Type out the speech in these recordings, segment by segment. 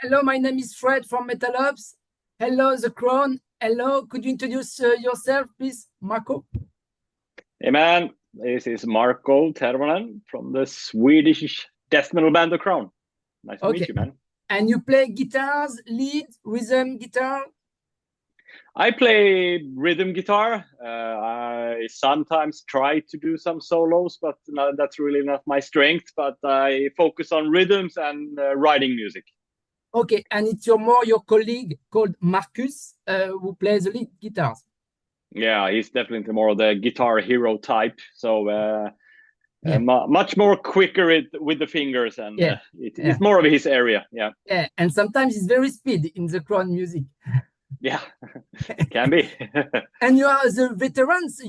Hello, my name is Fred from metal-SWE. Hello, the Crown. Hello, could you introduce yourself, please, Marko? Hey man, this is Marko Tervonen from the Swedish death metal band The Crown. Nice to meet you, man. And you play guitars, lead, rhythm guitar? I play rhythm guitar. I sometimes try to do some solos, but no, that's really not my strength. But I focus on rhythms and writing music. Okay, and it's your colleague called Marcus who plays the lead guitars. Yeah, he's definitely more of the guitar hero type. So much more quicker with the fingers, and it's more of his area. Yeah. Yeah, and sometimes it's very speed in the Crown music. Yeah, can be. And you are the veterans,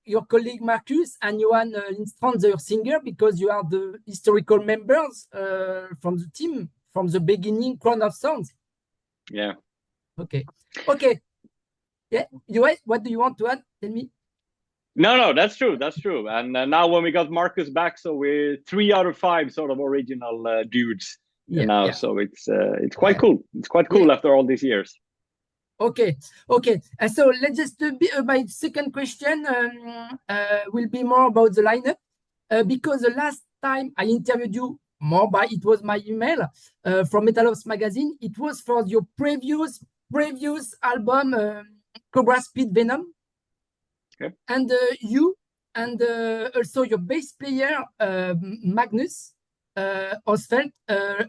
your colleague Marcus, and Johan Lindstrand, the singer, because you are the historical members from the team from the beginning, Crown of Thorns. Yeah. Okay. Yeah, what do you want to add? Tell me. No, that's true. That's true. And now when we got Marcus back, so we're 3 out of 5 sort of original dudes now. So it's quite cool. It's quite cool after all these years. Okay. So let's just my second question will be more about the lineup because the last time I interviewed you it was my email from metal-SWE magazine. It was for your previous album, Cobra Speed Venom. Okay. And you and also your bass player Magnus Osfeldt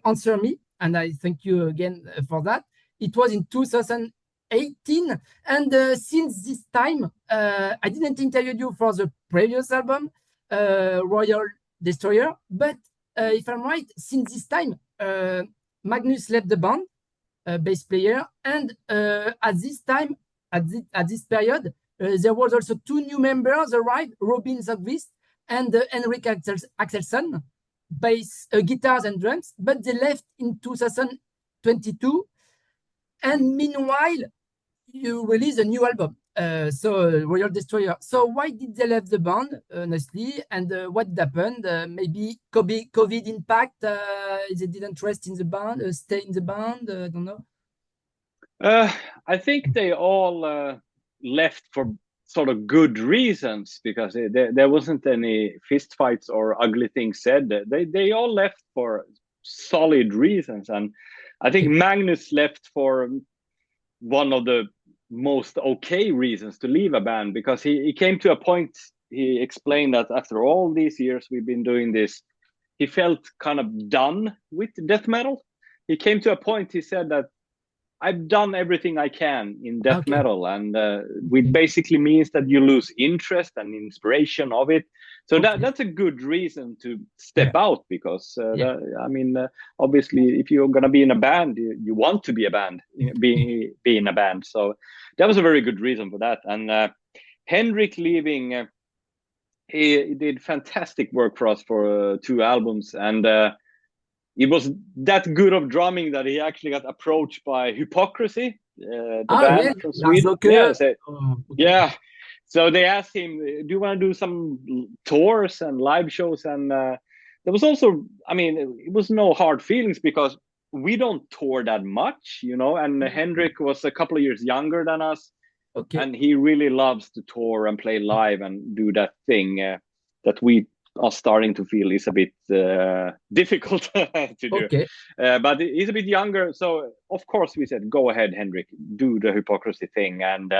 answer me, and I thank you again for that. It was in 2018, and since this time I didn't interview you for the previous album, Royal Destroyer, but if I'm right, since this time Magnus left the band, bass player, and at this time, at this period, there was also 2 new members arrived, Robin Zogvist and Henrik Axelsson, bass, guitars and drums, but they left in 2022. And meanwhile, you released a new album, so Royal Destroyer. So why did they leave the band, honestly, and what happened? Maybe COVID impact, they didn't rest in the band, stay in the band, I don't know. I think they all left for sort of good reasons, because there wasn't any fist fights or ugly things said. They all left for solid reasons, and I think Magnus left for one of the most okay reasons to leave a band, because he came to a point, he explained that after all these years we've been doing this, he felt kind of done with death metal. He came to a point, he said that I've done everything I can in death metal, and which basically means that you lose interest and inspiration of it. So that's a good reason to step out, because obviously if you're going to be in a band, you want to be a band, be in a band. So that was a very good reason for that. And Henrik leaving, he did fantastic work for us for 2 albums, and it was that good of drumming that he actually got approached by Hypocrisy, the band from Sweden. So they asked him, do you want to do some tours and live shows? And there was also, I mean, it was no hard feelings, because we don't tour that much, and Henrik was a couple of years younger than us. And he really loves to tour and play live and do that thing that we are starting to feel is a bit difficult to do. But he's a bit younger, so of course we said, go ahead, Henrik, do the Hypocrisy thing. And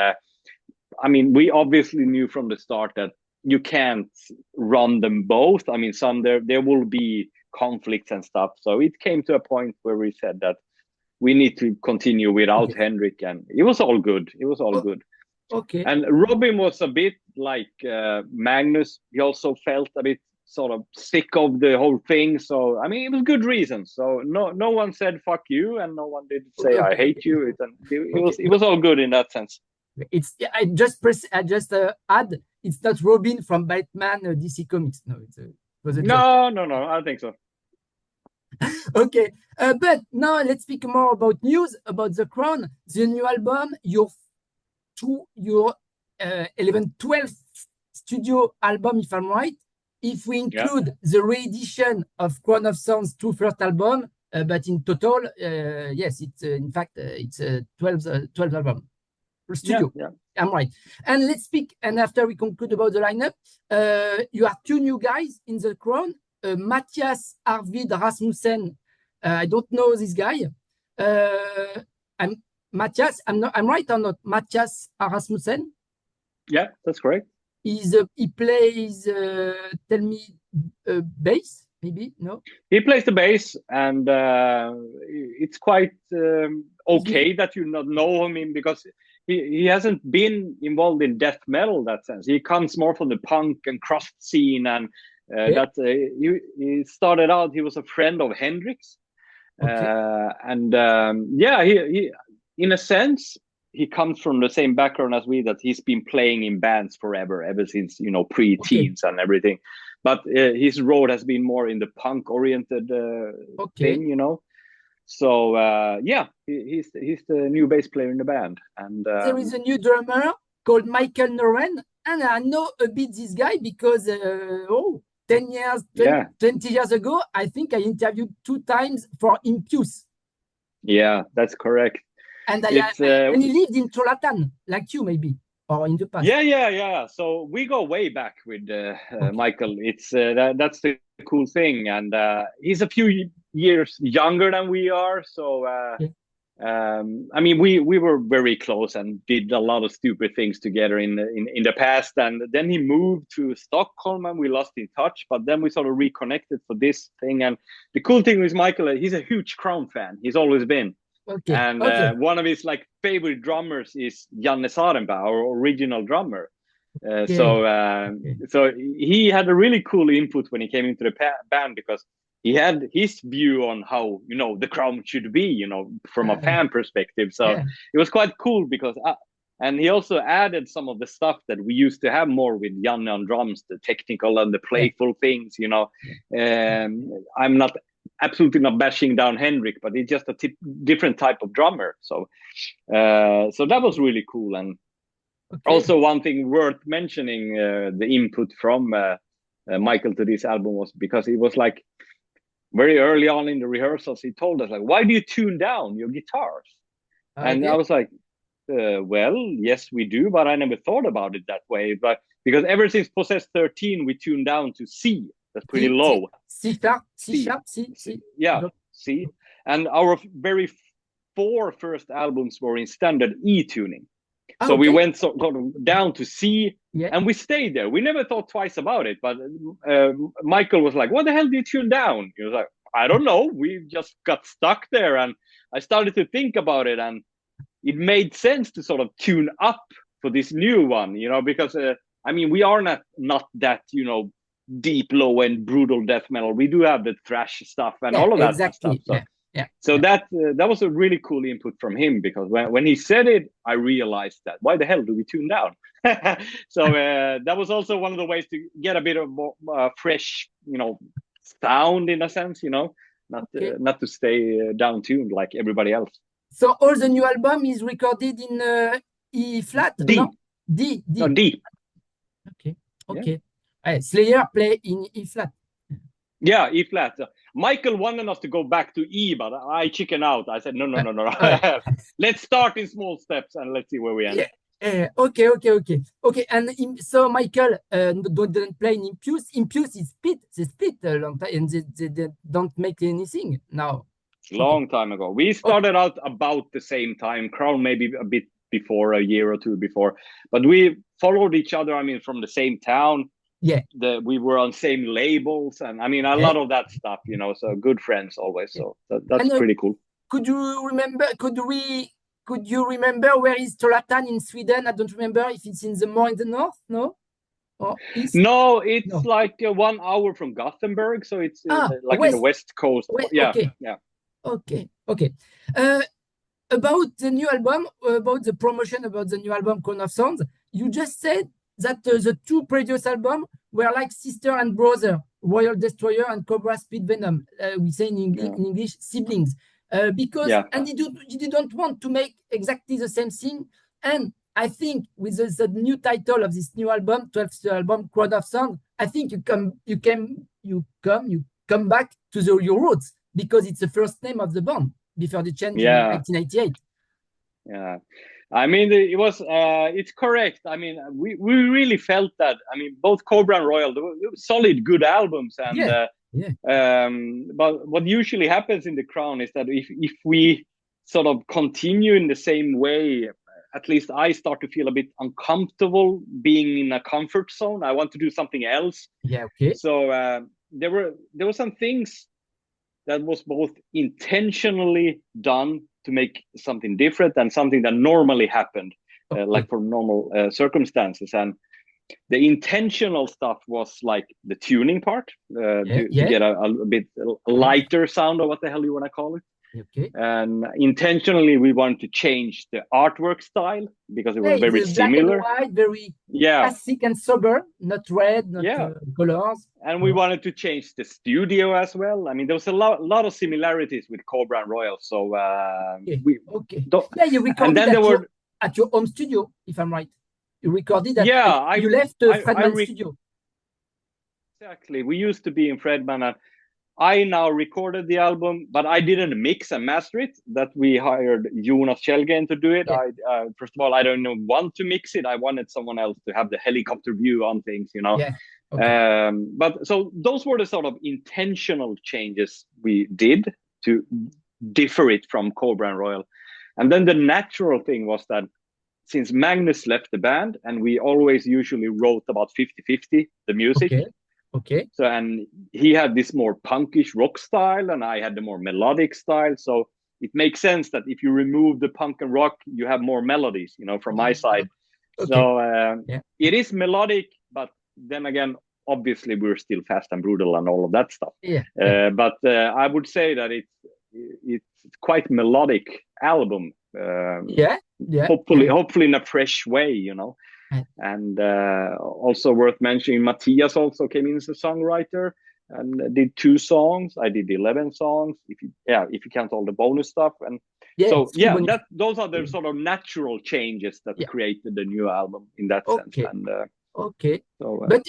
I mean, we obviously knew from the start that you can't run them both. I mean, there will be conflicts and stuff, so it came to a point where we said that we need to continue without Henrik, and it was all good. Good. And Robin was a bit like Magnus. He also felt a bit sort of sick of the whole thing. So I mean, it was good reasons. So no one said fuck you, and no one did say I hate you. It was all good in that sense. I just add, it's not Robin from Batman DC Comics. No, it was a joke. No, I don't think so. Okay, but now let's speak more about news about the Crown, the new album, your 11th studio album, if I'm right. If we include the re-edition of Crown of Thorns' 2 first album, but in total, yes, it's in fact it's 12 album studio. Yeah. I'm right. And let's speak. And after we conclude about the lineup, you have two new guys in the Crown, Mathias Arvid Rasmussen. I don't know this guy. I'm Mathias. I'm right or not? Mathias Rasmussen. Yeah, that's correct. He plays. Tell me, bass. Maybe no. He plays the bass, and it's quite okay that you not know him because he hasn't been involved in death metal in that sense. He comes more from the punk and crust scene, and he started out. He was a friend of Hendrix, and he in a sense he comes from the same background as we. That he's been playing in bands forever, ever since pre-teens and everything. But his road has been more in the punk-oriented thing, So he's the new bass player in the band. And there is a new drummer called Michael Noren, and I know a bit this guy because 20 years ago, I think I interviewed 2 times for Impious. Yeah, that's correct. And and he lived in Trollhättan, like you maybe. Or in the past. Yeah. So we go way back with Michael. It's that's the cool thing, and he's a few years younger than we are. So I mean, we were very close and did a lot of stupid things together in the past. And then he moved to Stockholm, and we lost in touch. But then we sort of reconnected for this thing. And the cool thing with Michael, he's a huge Crown fan. He's always been. And one of his favorite drummers is Janne Sarenberg, our original drummer. So he had a really cool input when he came into the band because he had his view on how the Crown should be, from a fan perspective. So it was quite cool because and he also added some of the stuff that we used to have more with Janne on drums, the technical and the playful things. I'm absolutely not bashing down Hendrik, but he's just a different type of drummer. So that was really cool. And also one thing worth mentioning, the input from Michael to this album was because it was very early on in the rehearsals, he told us why do you tune down your guitars? And I was like, well, yes, we do, but I never thought about it that way. But because ever since Possessed 13, we tuned down to C. That's pretty low. C sharp. Yeah, C. And our very 4 first albums were in standard E tuning. So we went sort of down to C, and we stayed there. We never thought twice about it. But Michael was like, what the hell did you tune down? He was like, I don't know. We just got stuck there. And I started to think about it. And it made sense to sort of tune up for this new one, because, I mean, we are not that, deep, low end, brutal death metal. We do have the thrash stuff and all of that stuff. So that was a really cool input from him because when he said it, I realized that why the hell do we tune down? So that was also one of the ways to get a bit of more fresh, sound in a sense, not to stay down tuned like everybody else. So all the new album is recorded in E flat. D. No? D. No, D. Okay. Slayer play in E flat. Yeah, E flat. Michael wanted us to go back to E, but I chicken out. I said, no. Let's start in small steps and let's see where we end. Okay. And so Michael don't play in Impious. Impious is split. They split a long time, and they don't make anything now. Long time ago. We started out about the same time. Crown maybe a bit before, a year or two before, but we followed each other. I mean, from the same town. Yeah, we were on same labels, and I mean a lot of that stuff, so good friends always. So that's pretty cool. Could you remember? Could you remember where is Trollhättan in Sweden? I don't remember if it's more in the north. No, or east? No, it's 1 hour from Gothenburg, so it's west. In the west coast. Okay. About the new album, about the promotion about the new album, Crown of Thorns, you just said that the 2 previous albums were like sister and brother, Royal Destroyer and Cobra Speed Venom. We say in English, siblings. Because and you didn't want to make exactly the same thing. And I think with the new title of this new album, 12th album, Crown of Thorns, I think you come back to your roots. because it's the first name of the band before the change in Yeah. 1998. Yeah. I mean, it was, it's correct. I mean, we really felt that. I mean, both Cobra and Royal, they were solid, good albums. And, Yeah. but what usually happens in the Crown is that if we sort of continue in the same way, at least I start to feel a bit uncomfortable being in a comfort zone. I want to do something else. Yeah, okay. So there were some things that was both intentionally done to make something different and something that normally happened, like for normal circumstances. And the intentional stuff was like the tuning part, to get a bit lighter sound, or what the hell you want to call it. Okay. And intentionally, we wanted to change the artwork style because it was very similar. Black and white, very classic and sober, not red, not colors. And we wanted to change the studio as well. I mean, there was a lot of similarities with Cobra and Royal. So you recorded at your home studio, if I'm right. You recorded at you left the Fredman studio. Exactly. We used to be in Fredman, and I now recorded the album, but I didn't mix and master it. That we hired Jonas Kjellgren to do it. Yeah. First of all, I don't want to mix it. I wanted someone else to have the helicopter view on things, you know. Yeah. Okay. But so those were the sort of intentional changes we did to differ it from Cobra and Royal. And then the natural thing was that since Magnus left the band, and we always usually wrote about 50-50 the music. Okay. So, and he had this more punkish rock style, and I had the more melodic style. So it makes sense that if you remove the punk and rock, you have more melodies, you know, from my side. Okay. So it is melodic, but then again, obviously we're still fast and brutal and all of that stuff. Yeah. But I would say that it's quite melodic album. Hopefully in a fresh way, you know. And also worth mentioning, Matthias also came in as a songwriter and did 2 songs. I did 11 songs, if you count all the bonus stuff. And those are the sort of natural changes that created the new album in that sense. And so, but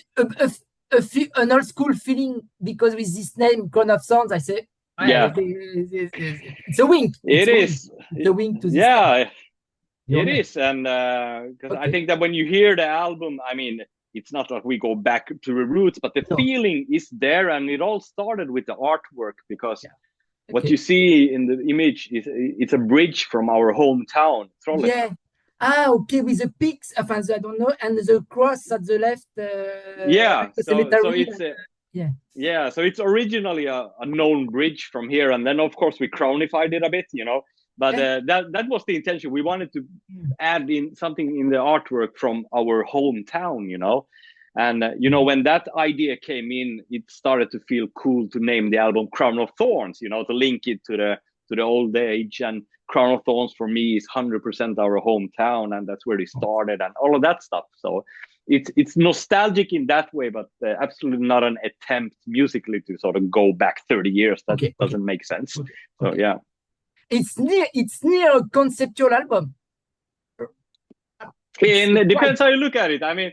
an old school feeling, because with this name Crown of Thorns, I say it's a wink. It's a wink to this name. It is, and because I think that when you hear the album, I mean, it's not like we go back to the roots, but the feeling is there, and it all started with the artwork, because what you see in the image it's a bridge from our hometown, Trollhättan. Yeah. With the peaks, I don't know, and the cross at the left. So it's originally a known bridge from here, and then of course we crownified it a bit, you know. But that was the intention. We wanted to add in something in the artwork from our hometown, you know. And, you know, when that idea came in, it started to feel cool to name the album Crown of Thorns, you know, to link it to the old age. And Crown of Thorns for me is 100% our hometown, and that's where it started and all of that stuff. So it's nostalgic in that way, but absolutely not an attempt musically to sort of go back 30 years. That doesn't make sense. So, yeah. It's near a conceptual album. It depends how you look at it. I mean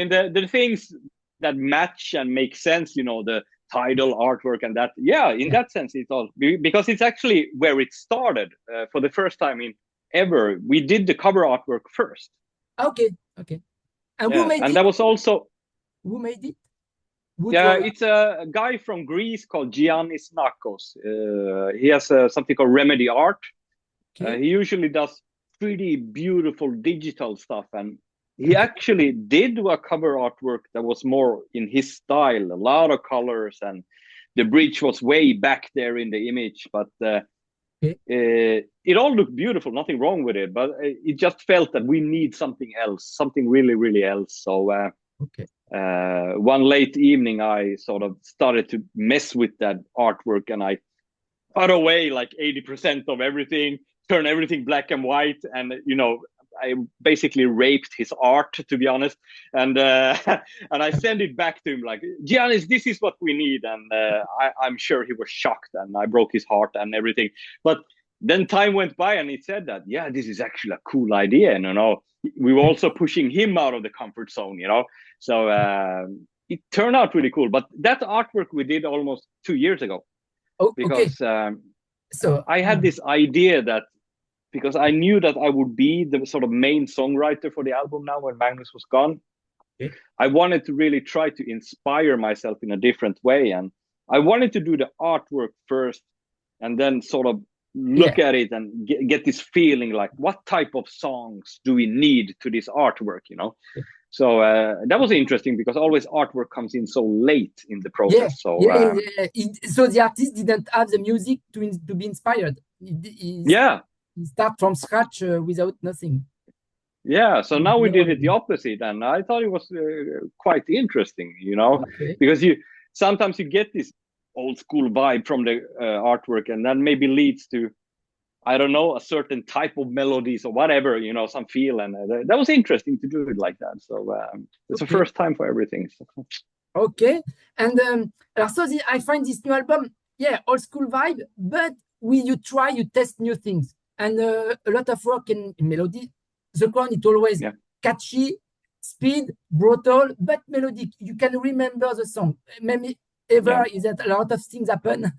the things that match and make sense, you know, the title, artwork, and that. In that sense, it's all because it's actually where it started for the first time ever. We did the cover artwork first. Okay. And who made it? That was also who made it? It's a guy from Greece called Giannis Nakos. He has something called Remedy Art. He usually does pretty beautiful digital stuff, and he actually did a cover artwork that was more in his style, a lot of colors, and the bridge was way back there in the image, but it all looked beautiful, nothing wrong with it, but it just felt that we need something else, something really, really else. So one late evening, I sort of started to mess with that artwork, and I cut away like 80% of everything, turn everything black and white, and you know, I basically raped his art, to be honest. And and I sent it back to him like, Giannis, this is what we need. And I'm sure he was shocked, and I broke his heart and everything. But then time went by, and he said that, this is actually a cool idea. And, you know, we were also pushing him out of the comfort zone, you know. So it turned out really cool. But that artwork we did almost 2 years ago. Oh, okay. because So I had this idea that, because I knew that I would be the sort of main songwriter for the album now when Magnus was gone. okay. I wanted to really try to inspire myself in a different way. And I wanted to do the artwork first and then sort of look at it and get this feeling like, what type of songs do we need to this artwork, you know? Yeah. So that was interesting because always artwork comes in so late in the process. So so the artist didn't have the music to be inspired. He start from scratch without nothing. Yeah, so now we did it the opposite, and I thought it was quite interesting, you know, because sometimes you get this old school vibe from the artwork, and then maybe leads to, I don't know, a certain type of melodies or whatever, you know, some feel, and that was interesting to do it like that. So it's the first time for everything. So. Okay, and I find this new album, old school vibe, but you test new things, and a lot of work in melody. The Crown, it's always catchy, speed, brutal, but melodic. You can remember the song. Maybe is that a lot of things happen.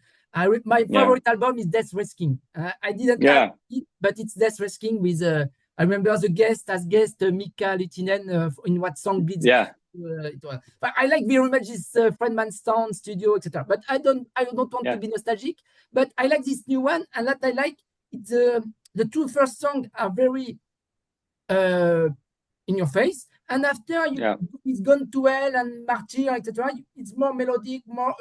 My favorite album is Death Risking. I didn't like it, but it's Death Risking with, I remember the guest Mika Lutinen in what song Bleeds. But I like very much this Friedman's Town studio, etc. But I don't want to be nostalgic, but I like this new one, and that I like, it's the two first songs are very in your face, and after it's Gone to Hell and Martyr, etc. It's more melodic, more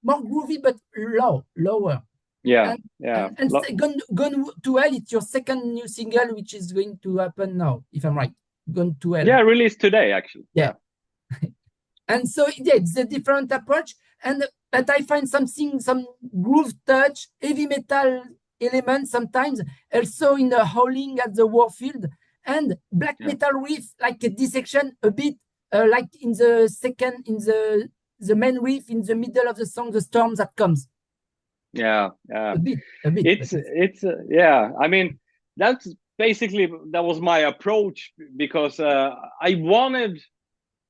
groovy, but lower. And Gone to Hell, it's your second new single, which is going to happen now, if I'm right. Gone to Hell. Yeah, released today, actually. Yeah. And so it's a different approach, but I find some groove touch, heavy metal elements sometimes, also in the Howling at the Warfield, and black metal riff, like a dissection a bit, like in the main riff in the middle of the song, The Storm That Comes. A bit. It's I mean, that was my approach, because I wanted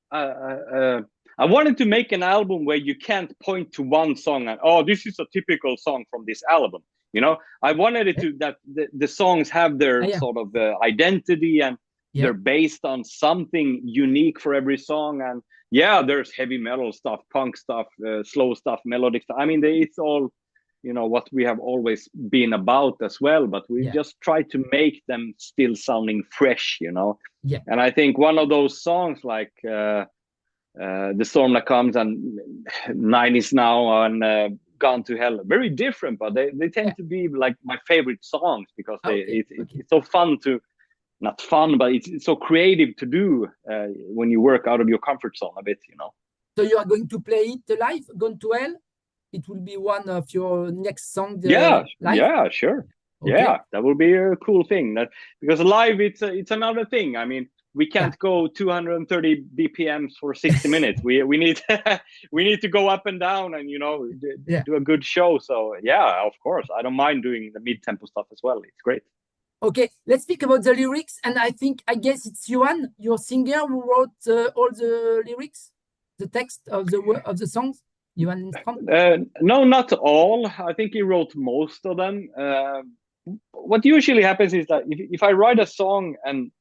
to make an album where you can't point to one song and, oh, this is a typical song from this album. You know, I wanted it to that the songs have their sort of identity, and they're based on something unique for every song. And there's heavy metal stuff, punk stuff, slow stuff, melodic stuff. I mean, it's all, you know, what we have always been about as well, but we just try to make them still sounding fresh, you know. And I think one of those songs like The Storm That Comes and 9 Is Now and Gone to Hell, very different, but they tend to be like my favorite songs, because it's so fun to, not fun, but it's so creative to do when you work out of your comfort zone a bit, you know. So you are going to play it live, Gone to Hell? It will be one of your next songs. Live? Yeah, sure. Okay. Yeah, that will be a cool thing. Because live, it's another thing. I mean, we can't go 230 BPMs for 60 minutes. We need we need to go up and down and, you know, do a good show. So of course, I don't mind doing the mid-tempo stuff as well. It's great. Okay, let's speak about the lyrics. And I guess it's Johan, your singer, who wrote all the lyrics, the text of the songs. Johan Lindström? No, not all. I think he wrote most of them. What usually happens is that if I write a song and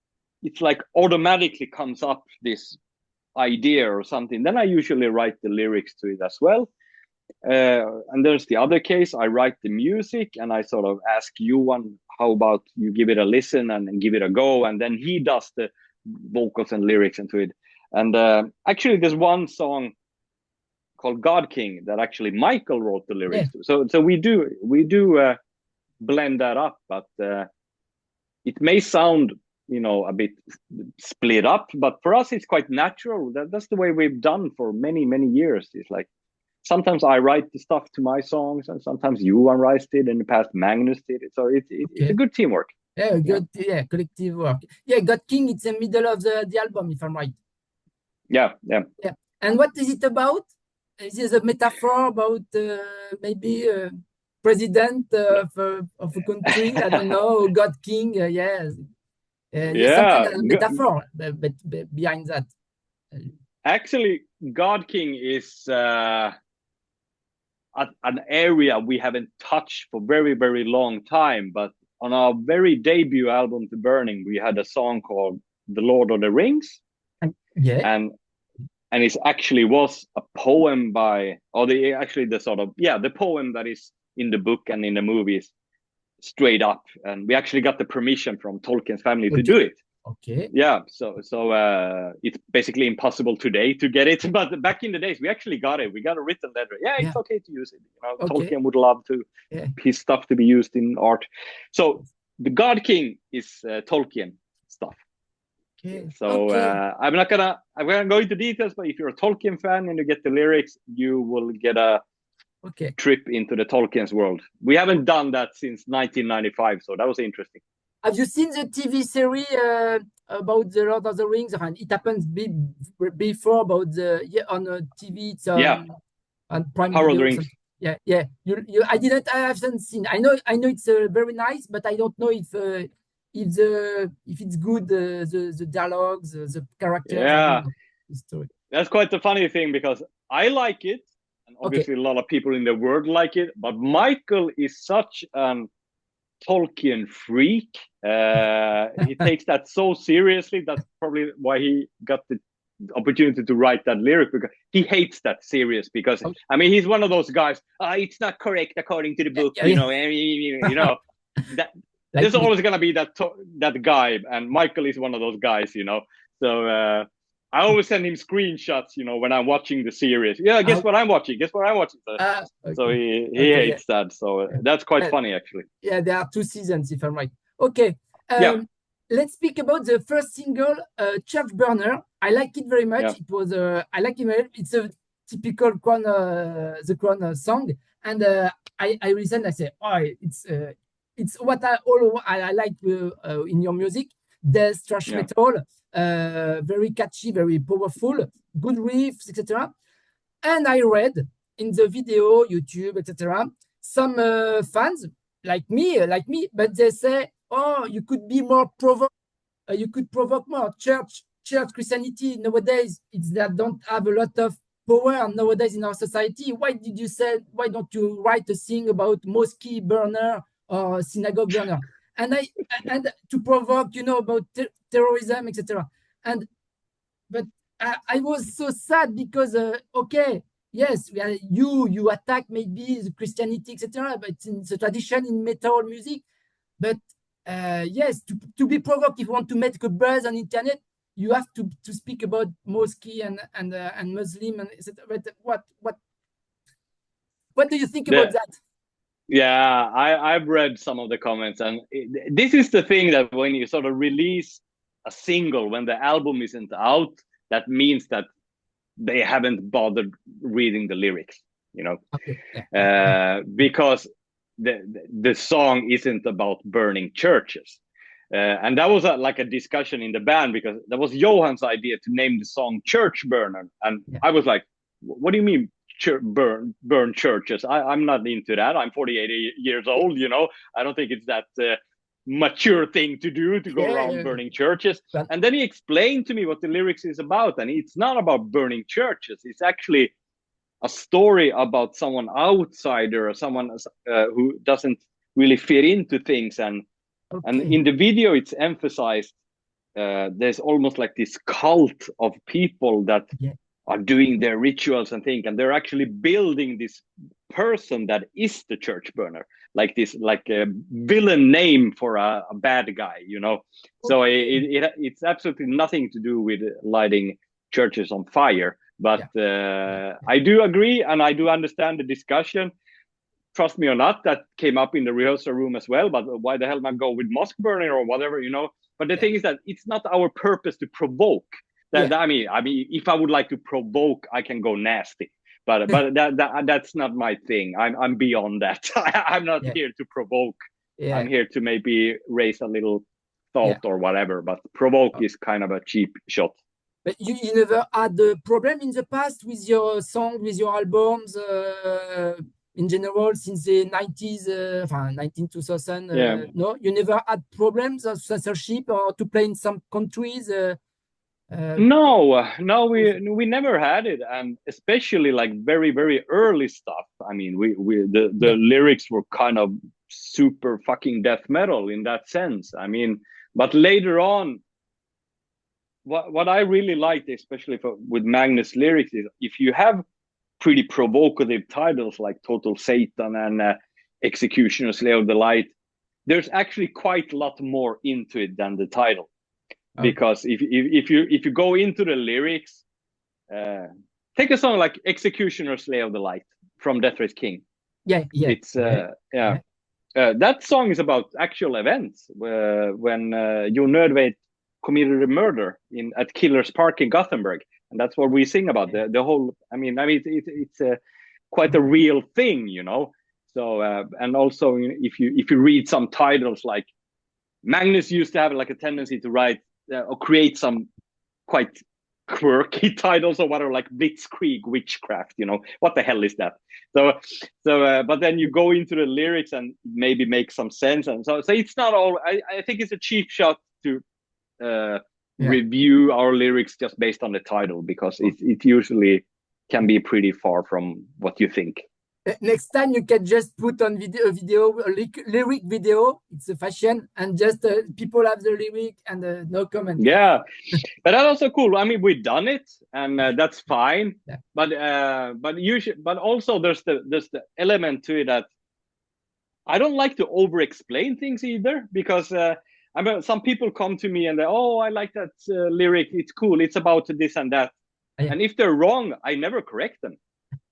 it's like automatically comes up this idea or something, then I usually write the lyrics to it as well. And there's the other case, I write the music and I sort of ask Johan, how about you give it a listen and give it a go, and then he does the vocals and lyrics into it. And actually there's one song called God King that actually Michael wrote the lyrics to. So we do blend that up, but it may sound, you know, a bit split up, but for us it's quite natural. That's the way we've done for many years. It's like sometimes I write the stuff to my songs, and sometimes Johan writes it. In the past, Magnus did it. So it's a good teamwork. Collective work. God King, it's in the middle of the album, if I'm right. Yeah. And what is it about? Is this a metaphor about maybe president of a country? I don't know, God King. Something a metaphor behind that. Actually, God King is, an area we haven't touched for very, very long time. But on our very debut album, The Burning, we had a song called The Lord of the Rings. Yeah. And it actually was a poem by, or the poem that is in the book and in the movies straight up. And we actually got the permission from Tolkien's family to do it. Okay. Yeah. So it's basically impossible today to get it. But back in the days, we actually got it. We got a written letter. Yeah, it's okay to use it. Tolkien would love to his stuff to be used in art. So the God King is Tolkien stuff. Okay. So I'm gonna go into details, but if you're a Tolkien fan and you get the lyrics, you will get a trip into the Tolkien's world. We haven't done that since 1995, so that was interesting. Have you seen the TV series about the Lord of the Rings? And it happens before about on TV. It's on Prime Video. Rings. Yeah. I haven't seen. I know it's very nice, but I don't know if it's good, the dialogues, the characters. Yeah, the story. That's quite the funny thing, because I like it, and obviously a lot of people in the world like it. But Michael is such an Tolkien freak. He takes that so seriously. That's probably why he got the opportunity to write that lyric, because he hates that serious. Because I mean, he's one of those guys. It's not correct according to the book. You know that. There's always gonna be that guy, and Michael is one of those guys, So I always send him screenshots, when I'm watching the series. Yeah, guess what I'm watching? So he hates that. So that's quite funny, actually. Yeah, there are 2 seasons, if I'm right. Okay. Let's speak about the first single, Churchburner. I like it very much. It was I like it very much. It's a typical Crown, the Crown song, and I listen. I say, it's what I like in your music. There's thrash metal, very catchy, very powerful, good riffs, etc. And I read in the video, YouTube, etc. Some fans like me, but they say, you could be more you could provoke more. Church Christianity nowadays, that don't have a lot of power nowadays in our society. Why don't you write a thing about mosque burner or synagogue burner? And to provoke, about terrorism, etc. But I was so sad because yes, you attack maybe the Christianity, etc. But it's a tradition in metal music. But yes, to be provoked, if you want to make a buzz on internet, you have to speak about mosque and Muslim and etc. But what do you think about that? Yeah, I've read some of the comments, and this is the thing, that when you sort of release a single, when the album isn't out, that means that they haven't bothered reading the lyrics, because the song isn't about burning churches. And that was like a discussion in the band, because that was Johan's idea to name the song Churchburner. And I was like, what do you mean? Burn churches? I'm not into that. I'm 48 years old, I don't think it's that mature thing to do, to go around burning churches. And then he explained to me what the lyrics is about, and it's not about burning churches. It's actually a story about someone outsider, or someone who doesn't really fit into things. And in the video, it's emphasized there's almost like this cult of people that are doing their rituals and things, and they're actually building this person that is the church burner, like a villain name for a bad guy, So it's absolutely nothing to do with lighting churches on fire. But I do agree, and I do understand the discussion. Trust me or not, that came up in the rehearsal room as well. But why the hell not go with mosque burning or whatever, But the thing is that it's not our purpose to provoke. I mean, if I would like to provoke, I can go nasty, but that's not my thing. I'm beyond that. I'm not here to provoke. I'm here to maybe raise a little thought or whatever. But provoke is kind of a cheap shot. But you never had a problem in the past with your song, with your albums, in general, since the 90s, 2000. No, you never had problems of censorship or to play in some countries. No, we never had it, and especially like very very early stuff. I mean, the lyrics were kind of super fucking death metal in that sense. I mean, but later on, what I really liked, especially with Magnus lyrics, is if you have pretty provocative titles like Total Satan and Executioner, Slay of the Light, there's actually quite a lot more into it than the title. Because if you go into the lyrics, take a song like Executioner, Slay of the Light from Death Race King. It's that song is about actual events when Jon Nødtveit committed a murder at Killer's Park in Gothenburg, and that's what we sing about. The whole. I mean, it's quite a real thing, you know. So and also if you read some titles, like Magnus used to have like a tendency to write or create some quite quirky titles or whatever, like Blitzkrieg Witchcraft, you know, what the hell is that? So but then you go into the lyrics and maybe make some sense, and so it's not all. I think it's a cheap shot to review our lyrics just based on the title, because it usually can be pretty far from what you think. Next time you can just put on lyric video. It's a fashion, and just people have the lyric and no comment. Yeah, but that's also cool. I mean, we've done it, and that's fine. Yeah. But also there's the element to it that I don't like to over explain things either, because I mean, some people come to me and they, I like that lyric. It's cool. It's about this and that. Yeah. And if they're wrong, I never correct them,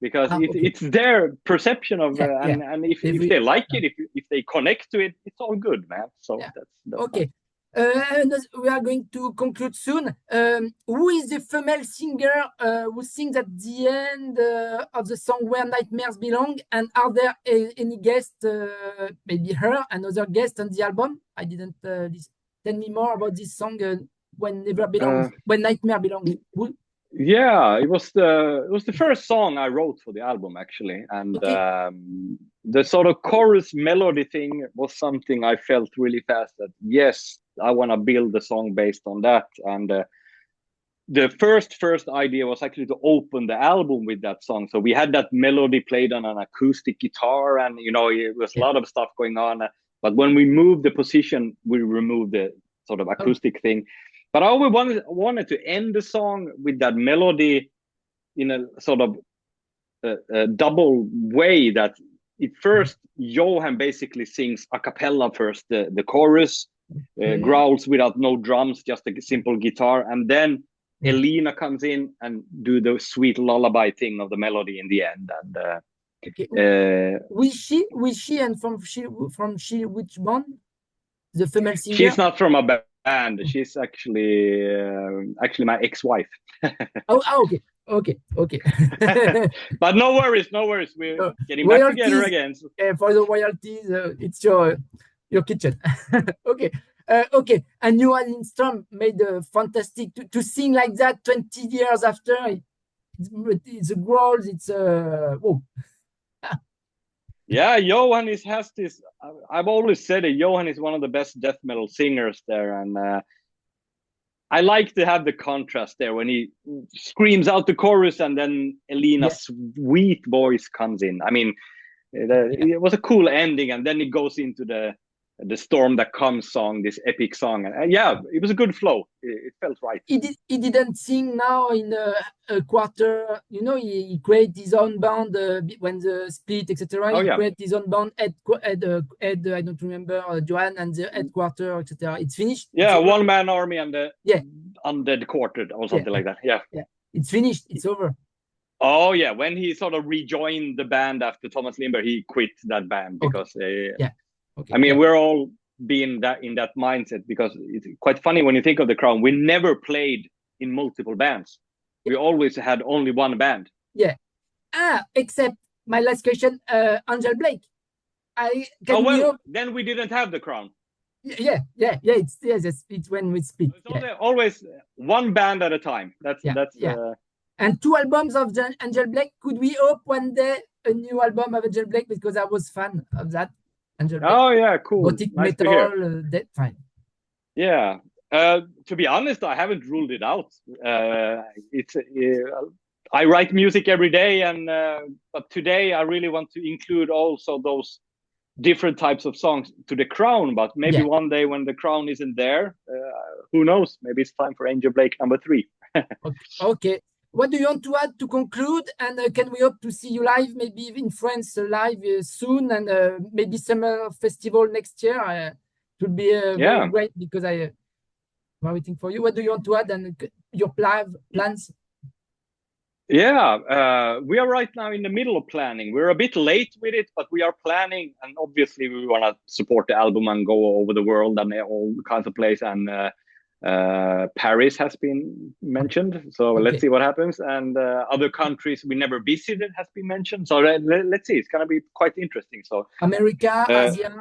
because it's their perception of and if they like it, if they connect to it, it's all good, man. So that's okay. We are going to conclude soon. Who is the female singer who sings at the end of the song Where Nightmares Belong? And are there any guests, maybe her, another guest on the album? I didn't tell me more about this song, When Nightmare Belongs. Yeah, it was the first song I wrote for the album, actually, and the sort of chorus melody thing was something I felt really fast that yes, I want to build the song based on that. And the first idea was actually to open the album with that song. So we had that melody played on an acoustic guitar, and you know, it was a lot of stuff going on. But when we moved the position, we removed the sort of acoustic thing. But I always wanted to end the song with that melody in a sort of a double way, that it first Johan basically sings a cappella first, the chorus, growls without no drums, just a simple guitar, and then Elina comes in and do the sweet lullaby thing of the melody in the end. And which she and from which band? The female singer? She's not from a band. She's actually my ex-wife. Okay. But no worries. We're getting back together again. For the royalties, it's your kitchen. Okay. And Johan Lindström made a fantastic to sing like that 20 years after. It's a growls. It's whoa. Yeah, Johan has this. I've always said it. Johan is one of the best death metal singers there, and I like to have the contrast there when he screams out the chorus and then Elina's sweet voice comes in. I mean, it was a cool ending, and then it goes into the Storm That Comes song, this epic song, and it was a good flow. It felt right. He didn't sing now in a quarter. You know, he created his own band when the split, etc. He created his own band. Ed, I don't remember Johan and the Headquarter, etc. It's finished. Yeah, One Man Army and the Undead Quartered or something like that. Yeah, it's finished. It's over. Oh yeah, when he sort of rejoined the band after Thomas Lindberg, he quit that band because I mean, we're all being in that mindset, because it's quite funny when you think of the Crown. We never played in multiple bands. We always had only one band. Yeah. Except my last question, Angel Blake. Then we didn't have the Crown. Yeah. It's when we split. It's always one band at a time. That's And 2 albums of Angel Blake. Could we hope one day a new album of Angel Blake? Because I was fan of that. Oh yeah, cool. Gothic metal, fine. Yeah, To be honest, I haven't ruled it out. I write music every day, and but today I really want to include also those different types of songs to the Crown. But maybe one day when the Crown isn't there, who knows? Maybe it's time for Angel Blake #3. Okay. What do you want to add to conclude? And can we hope to see you live, maybe in France live soon, and maybe summer festival next year? It would be very great because I'm waiting for you. What do you want to add and your plans? Yeah, we are right now in the middle of planning. We're a bit late with it, but we are planning, and obviously we want to support the album and go over the world and all kinds of places. And Paris has been mentioned, so let's see what happens. And other countries we never visited has been mentioned, so let's see. It's gonna be quite interesting. So America, Asia.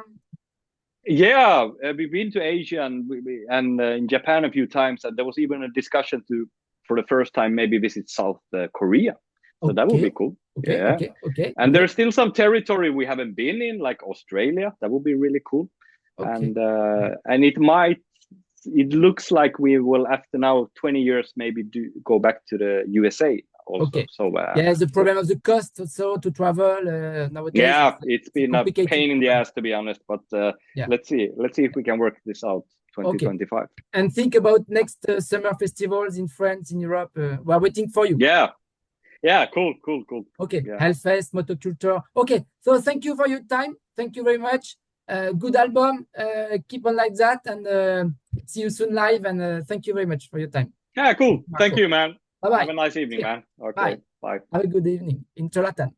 Yeah, we've been to Asia and in Japan a few times, and there was even a discussion to, for the first time, maybe visit South Korea. So that would be cool. Okay. And there's still some territory we haven't been in, like Australia. That would be really cool. And it looks like we will, after now 20 years, maybe go back to the USA also. So the problem of the cost also to travel nowadays. Yeah, it's been a pain in the ass, to be honest. But let's see if we can work this out 2025. And think about next summer festivals in France, in Europe. We're waiting for you. Yeah, cool. Okay, Hellfest, Motoculture. Okay, so thank you for your time. Thank you very much. Good album. Keep on like that, and see you soon live. And thank you very much for your time. Yeah, cool. Thank you, man. Bye-bye. Have a nice evening, man. Okay, bye. Have a good evening in Cholatan.